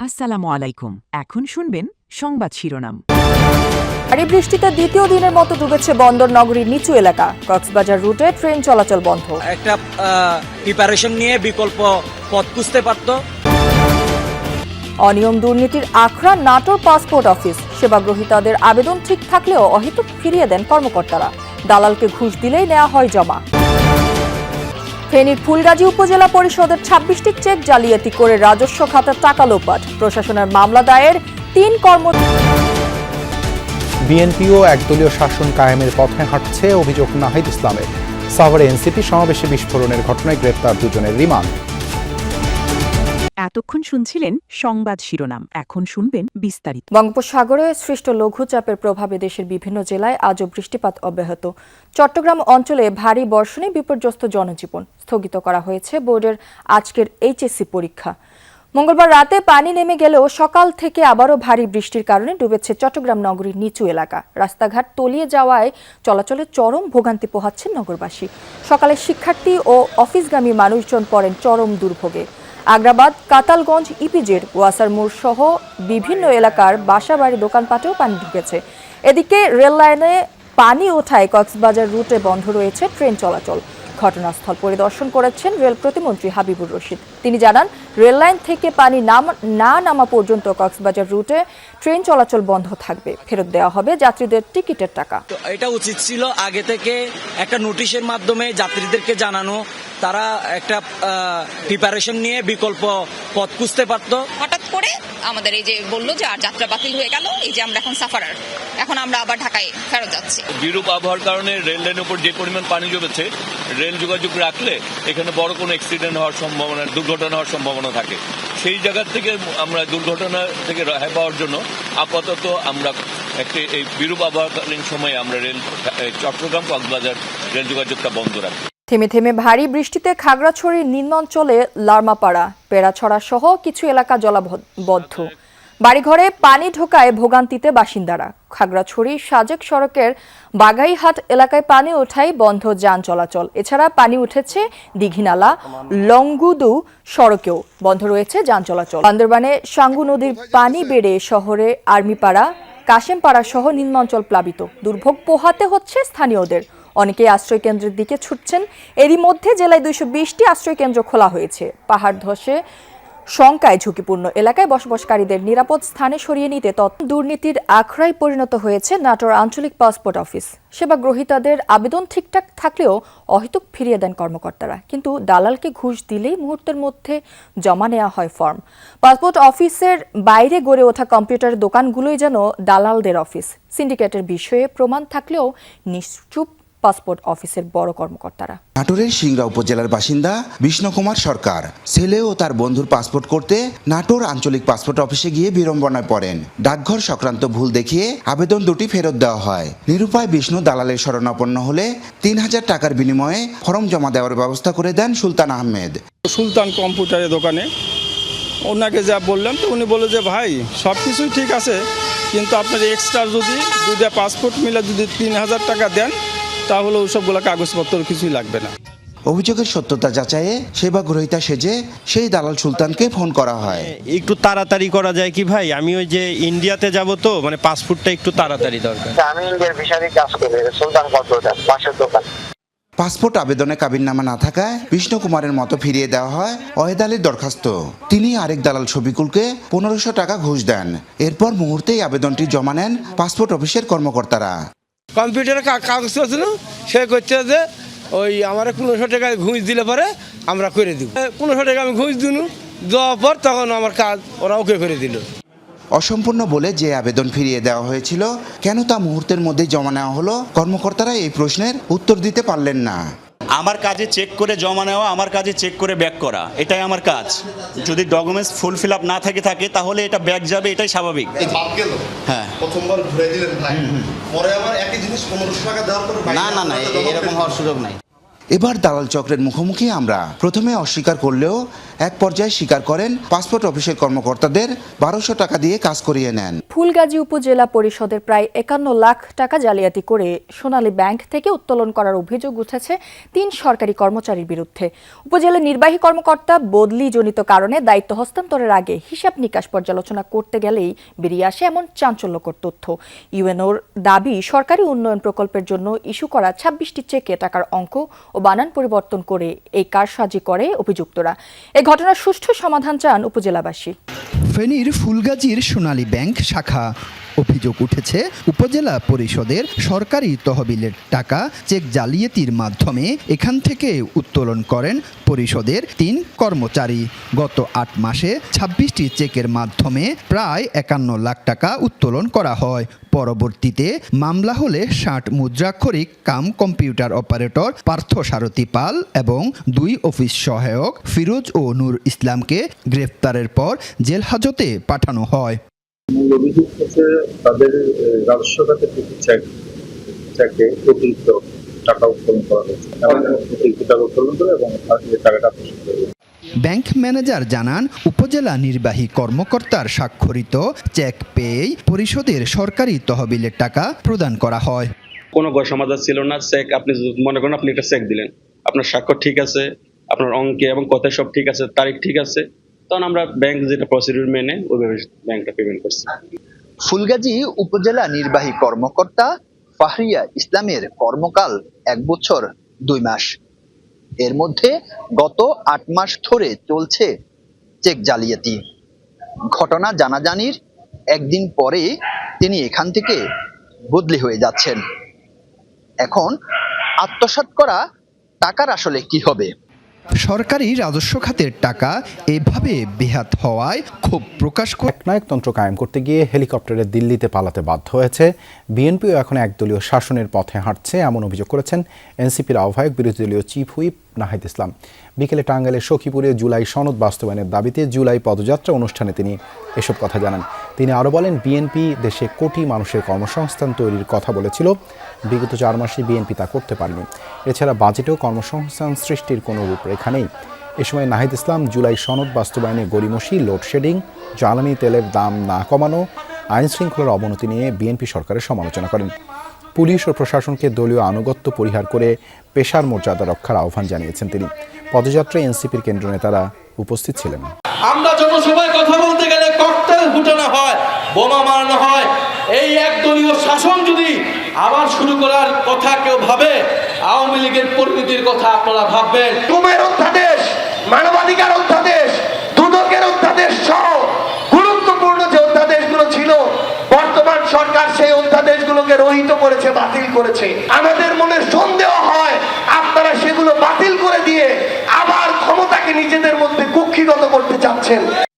আসসালামু আলাইকুম। এখন শুনবেন সংবাদ শিরোনাম। ভারী বৃষ্টিতে দ্বিতীয় দিনের মতো ডুবেছে বন্দর নগরীর নিচু এলাকা। কক্সবাজার রুটে ট্রেন চলাচল বন্ধ। একটা প্রিপারেশন নিয়ে বিকল্প পথ খুঁজতে পারতো। অনিয়ম দুর্নীতির আখড়া নাটোর পাসপোর্ট অফিস। সেবাগ্রহীতাদের আবেদন ঠিক থাকলেও অহেতুক ফিরিয়ে দেন কর্মকর্তারা। দালালকে ঘুষ দিলেই নেওয়া হয় জমা। ফেনীর ফুলগাজী উপজেলা পরিষদের ২৬টি চেক জালিয়াতি করে রাজস্ব খাতার টাকা লোপাট। প্রশাসনের মামলা দায়ের ৩ বিএনপিও একদলীয় শাসন কায়েমের পথে হাঁটছে, অভিযোগ নাহিদ ইসলামের। সাভারে এনসিপি সমাবেশে বিস্ফোরণের ঘটনায় গ্রেপ্তার দুজনের রিমান্ড। এতক্ষণ শুনছিলেন সংবাদ শিরোনাম, এখন শুনবেন বিস্তারিত। বঙ্গোপসাগরে সৃষ্ট লঘুচাপের প্রভাবে দেশের বিভিন্ন জেলায় আজও বৃষ্টিপাত অব্যাহত। চট্টগ্রাম অঞ্চলে ভারী বর্ষণে বিপর্যস্ত জনজীবন। স্থগিত করা হয়েছে বোর্ডের আজকের এইচএসসি পরীক্ষা। মঙ্গলবার রাতে পানি নেমে গেলেও সকাল থেকে আবারও ভারী বৃষ্টির কারণে ডুবেছে চট্টগ্রাম নগরীর নিচু এলাকা। রাস্তাঘাট তলিয়ে যাওয়ায় চলাচলে চরম ভোগান্তি পোহাচ্ছেন নগরবাসী। সকালে শিক্ষার্থী ও অফিসগামী মানুষজন পড়েন চরম দুর্ভোগে। আগ্রাবাদ, কাতালগঞ্জ, ইপিজেড, ওয়াসার মোড় সহ বিভিন্ন এলাকার বাসাবাড়ি, দোকানপাটেও পানি ঢুকেছে। এদিকে রেল লাইনে পানি ওঠায় কক্সবাজার রুটে বন্ধ রয়েছে ট্রেন চলাচল। ঘটনাস্থল পরিদর্শন করেছেন রেল প্রতিমন্ত্রী হাবিবুর রশিদ। তিনি জানান, রেল লাইন থেকে পানি না নামা পর্যন্ত কক্সবাজার রুটে ট্রেন চলাচল বন্ধ থাকবে। ফেরত দেওয়া হবে যাত্রীদের টিকিটের টাকা। তো এটা উচিত ছিল আগে থেকে একটা নোটিশের মাধ্যমে যাত্রীদেরকে জানানো, তারা একটা প্রিপারেশন নিয়ে বিকল্প পথ খুঁজতে পারতো। হঠাৎ করে আমাদের এই যে বললো যে আর যাত্রা বাতিল হয়ে গেল, এই যে আমরা এখন সাফারার, এখন আমরা আবার ঢাকায় ফেরত যাচ্ছি। বিরূপ আবহাওয়ার কারণে রেল লাইনের উপর যে পরিমাণ পানি জমেছে, রেল যোগাযোগ রাখলে এখানে বড় কোনো অ্যাক্সিডেন্ট হওয়ার সম্ভাবনা, দুর্ঘটনা হওয়ার সম্ভাবনা থাকে। সেই জায়গা থেকে আমরা দুর্ঘটনা থেকে রেহাই পাওয়ার জন্য আপাতত আমরা এই বিরূপ আবহাওয়াকালীন সময়ে আমরা চট্টগ্রাম কক্সবাজার রেল যোগাযোগটা বন্ধ রাখি। থেমে থেমে ভারী বৃষ্টিতে খাগড়াছড়ির নিম্নাঞ্চলে লার্মাপাড়া, পেড়াছড়া সহ কিছু এলাকা জলাবদ্ধ। বাড়িঘরে পানি ঢোকায় ভোগান্তিতে বাসিন্দারা। খাগড়াছড়ি সাজেক সড়কের বাগাইহাট এলাকায় পানি ওঠায় বন্ধ যান চলাচল। এছাড়া পানি উঠেছে দীঘিনালা, লংগুদু সড়কেও বন্ধ রয়েছে যান চলাচল। বান্দরবানে সাঙ্গু নদীর পানি বেড়ে শহরে আর্মিপাড়া, কাশেমপাড়া সহ নিম্নাঞ্চল প্লাবিত। দুর্ভোগ পোহাতে হচ্ছে স্থানীয়দের। অনেকেই আশ্রয়কেন্দ্রের দিকে ছুটছেন। এরই মধ্যে জেলায় ২২০টি আশ্রয়কেন্দ্র খোলা হয়েছে। পাহাড় ধসে শঙ্কায় ঝুঁকিপূর্ণ এলাকায় বসবাসকারীদের নিরাপদ স্থানে সরিয়ে নিতে দুর্নীতির আখড়ায় পরিণত হয়েছে নাটোর আঞ্চলিক পাসপোর্ট অফিস। সেবাগ্রহীতাদের আবেদন ঠিকঠাক থাকলেও অহেতুক ফিরিয়ে দেন কর্মকর্তারা। কিন্তু দালালকে ঘুষ দিলেই মুহূর্তের মধ্যে জমা নেওয়া হয় ফর্ম। পাসপোর্ট অফিসের বাইরে গড়ে ওঠা কম্পিউটারের দোকানগুলোই যেন দালালদের অফিস। সিন্ডিকেটের বিষয়ে প্রমাণ থাকলেও নিশ্চুপ পাসপোর্ট অফিসের বড় কর্মকর্তারা। নাটোরের সিংড়া উপজেলার বাসিন্দা বিষ্ণু কুমার সরকার ছেলে ও তার বন্ধুর পাসপোর্ট করতে নাটোর আঞ্চলিক পাসপোর্ট অফিসে গিয়ে বিড়ম্বনায় পড়েন। ডাকঘর সংক্রান্ত ভুল দেখিয়ে আবেদন দুটি ফেরত দেওয়া হয়। নিরুপায় বিষ্ণু দালালের শরণাপন্ন হলে ৩,০০০ টাকার বিনিময়ে ফর্ম জমা দেওয়ার ব্যবস্থা করে দেন সুলতান আহমেদ। সুলতান কম্পিউটারের দোকানে ওনাকে যা বললাম, তো উনি বলে যে ভাই সব কিছুই ঠিক আছে, কিন্তু আপনার এক্সট্রা যদি দুইটা পাসপোর্ট মিলে যদি ৩,০০০ টাকা দেন তাহলে ওইসবগুলো কাগজপত্র কিছুই লাগবে না। অভিযোগের সত্যতা যাচাইয়ে সেবাগ্রহীতা সেজে সেই দালাল সুলতানকে ফোন করা হয়। একটু তাড়াতাড়ি করা যায় কি ভাই? আমি ওই যে ইন্ডিয়াতে যাব, তো মানে পাসপোর্টটা একটু তাড়াতাড়ি দরকার। আমি ইন্ডিয়ার ভিসারি কাজ করি, সুলতান কম্পিউটার পাশের দোকান। পাসপোর্ট আবেদনে কাবিননামা না থাকায় বিষ্ণু কুমারের মতো ফিরিয়ে দেওয়া হয় ওয়াহেদ আলীর দরখাস্ত। তিনি আরেক দালাল শফিকুলকে ১৫০০ টাকা ঘুষ দেন। এরপর মুহূর্তেই আবেদনটি জমা নেন পাসপোর্ট অফিসের কর্মকর্তারা। কম্পিউটারে কাগজ করছিল, সে করছে যে ওই আমার ১৫০০ টাকা ঘুষ দিলে পরে আমরা করে দিব। ১৫০০ টাকা আমি ঘুষ দিনু, দেওয়ার পর তখন আমার কাজ ওরা ওকে করে দিল। অসম্পূর্ণ বলে যে আবেদন ফিরিয়ে দেওয়া হয়েছিল, কেন তা মুহূর্তের মধ্যে জমা নেওয়া হলো, কর্মকর্তারা এই প্রশ্নের উত্তর দিতে পারলেন না। আমার কাজে চেক করে জমা নেওয়া, আমার কাজে চেক করে ব্যাক করা, এটাই আমার কাজ। যদি ডকুমেন্টস ফুলফিল আপ না থাকে তাহলে এটা ব্যাক যাবে, এটাই স্বাভাবিক। হ্যাঁ, প্রথমবার ঘুরে দিলেন ভাই, পরে আবার একই জিনিস ১৫০০ টাকা দেওয়ার পর না এরকম হওয়ার সুযোগ নাই। এবার দালাল চক্রের মুখোমুখি আমরা। প্রথমে অস্বীকার করলেও এক পর্যায়ে স্বীকার করেন পাসপোর্ট অফিসের কর্মকর্তাদের 1200 টাকা দিয়ে কাজ করিয়ে নেন। ফুলগাজী উপজেলা পরিষদের প্রায় 51 লাখ টাকা জালিয়াতি করে সোনালী ব্যাংক থেকে উত্তোলন করার অভিযোগ উঠেছে 3 সরকারি কর্মচারীর বিরুদ্ধে। উপজেলা নির্বাহী কর্মকর্তা বদলিজনিত কারণে দায়িত্ব হস্তান্তরের আগে হিসাব নিকাশ পর্যালোচনা করতে গেলেই বেরিয়ে আসে এমন চাঞ্চল্যকর তথ্য। ইউএনওর দাবি সরকারি উন্নয়ন প্রকল্পের জন্য ইস্যু করা 26টি চেকে টাকার অঙ্ক ও বানান পরিবর্তন করে এই কারসাজি করে অভিযুক্তরা। এই ঘটনার সুষ্ঠু সমাধান চান উপজেলাবাসী। ফেনীর ফুলগাজীর সোনালী ব্যাংক শাখা। অভিযোগ উঠেছে উপজেলা পরিষদের সরকারি তহবিলের টাকা চেক জালিয়াতির মাধ্যমে এখান থেকে উত্তোলন করেন পরিষদের 3 কর্মচারী। গত 8 মাসে 26টি চেকের মাধ্যমে প্রায় 51 লাখ টাকা উত্তোলন করা হয়। পরবর্তীতে মামলা হলে 60 মুদ্রাক্ষরিক কাম কম্পিউটার অপারেটর পার্থ সারথী পাল এবং 2 অফিস সহায়ক ফিরোজ ও নূর ইসলামকে গ্রেফতারের পর জেল হাজতে পাঠানো হয়। মূল অভিযোগ হচ্ছে তাদের রাজস্ব খাতের কিছু চেকে অতিরিক্ত টাকা উত্তোলন করা হয়েছে, অতিরিক্ত টাকা উত্তোলন করে এবং টাকাটা ব্যাংক ম্যানেজার জানান, উপজেলা নির্বাহী কর্মকর্তার স্বাক্ষরিত চেক পেয়েই পরিষদের সরকারি তহবিলের টাকা প্রদান করা হয়। কোনো সমাধান ছিল না। চেক আপনি মনে করেন আপনি একটা চেক দিলেন, আপনার স্বাক্ষর ঠিক আছে, আপনার অঙ্কে এবং কথায় সব ঠিক আছে, তারিখ ঠিক আছে, তখন আমরা ব্যাংক যেটা প্রসিডিউর মেনে ওইভাবে ব্যাংকটা পেমেন্ট করছি। ফুলগাজী উপজেলা নির্বাহী কর্মকর্তা ফাহরিয়া ইসলামের কর্মকাল 1 বছর 2 মাস। এর মধ্যে গত 8 মাস ধরে চলছে চেক জালিয়াতি। ঘটনা জানাজানির একদিন পরে তিনি এখান থেকে বদলি হয়ে যাচ্ছেন। এখন আত্মসাৎ করা টাকার আসলে কি হবে? সরকারি রাজস্ব খাতের টাকা এভাবে বেহাত হওয়ায় ক্ষোভ প্রকাশ করে একনায়কতন্ত্র কায়েম করতে গিয়ে হেলিকপ্টারে দিল্লিতে পালাতে বাধ্য হয়েছে বিএনপিও এখন একদলীয় শাসনের পথে হাঁটছে, এমন অভিযোগ করেছেন এনসিপির আহ্বায়ক বিরোধী দলীয় চিফ হুইপ নাহিদ ইসলাম। বিকেলে টাঙ্গাইলের সখীপুরে জুলাই সনদ বাস্তবায়নের দাবিতে জুলাই পদযাত্রা অনুষ্ঠানে তিনি এসব কথা জানান। তিনি আরও বলেন, বিএনপি দেশে কোটি মানুষের কর্মসংস্থান তৈরির কথা বলেছিল, বিগত 4 মাসে বিএনপি তা করতে পারেনি। এছাড়া বাজেটেও কর্মসংস্থান সৃষ্টির কোনো রূপরেখা নেই। এ সময় নাহিদ ইসলাম জুলাই সনদ বাস্তবায়নে গড়িমসি, লোডশেডিং, জ্বালানি তেলের দাম না কমানো, আইনশৃঙ্খলার অবনতি নিয়ে বিএনপি সরকারের সমালোচনা করেন। পুলিশ ও প্রশাসনকে দলীয় আনুগত্য পরিহার করে পেশার মর্যাদা রক্ষার আহ্বান জানিয়েছেন তিনি। পদযাত্রায় এনসিপির কেন্দ্রীয় নেতারা উপস্থিত ছিলেন। আমরা জনসভায় কথা বলতে গেলে ককটেল ফুটানো হয়, বোমা মারানো হয়। এই একদলীয় শাসন যদি আবার শুরু করার কথা কেউ ভাবে, আওয়ামী লীগের পরিণতির কথা আপনারা ভাববেন। গুমের অধ্যাদেশ, মানবাধিকার অধ্যাদেশ, দুদকের অধ্যাদেশ সহ গুরুত্বপূর্ণ যে অধ্যাদেশগুলো ছিল, বর্তমান সরকার সেই অধ্যাদেশগুলোকে রহিত করেছে, বাতিল করেছে। আমাদের মনে সন্দেহ হয় আপনারা সেগুলো বাতিল করে দিয়ে আবার ক্ষমতাকে নিজেদের মধ্যে কুক্ষিগত করতে চাচ্ছেন।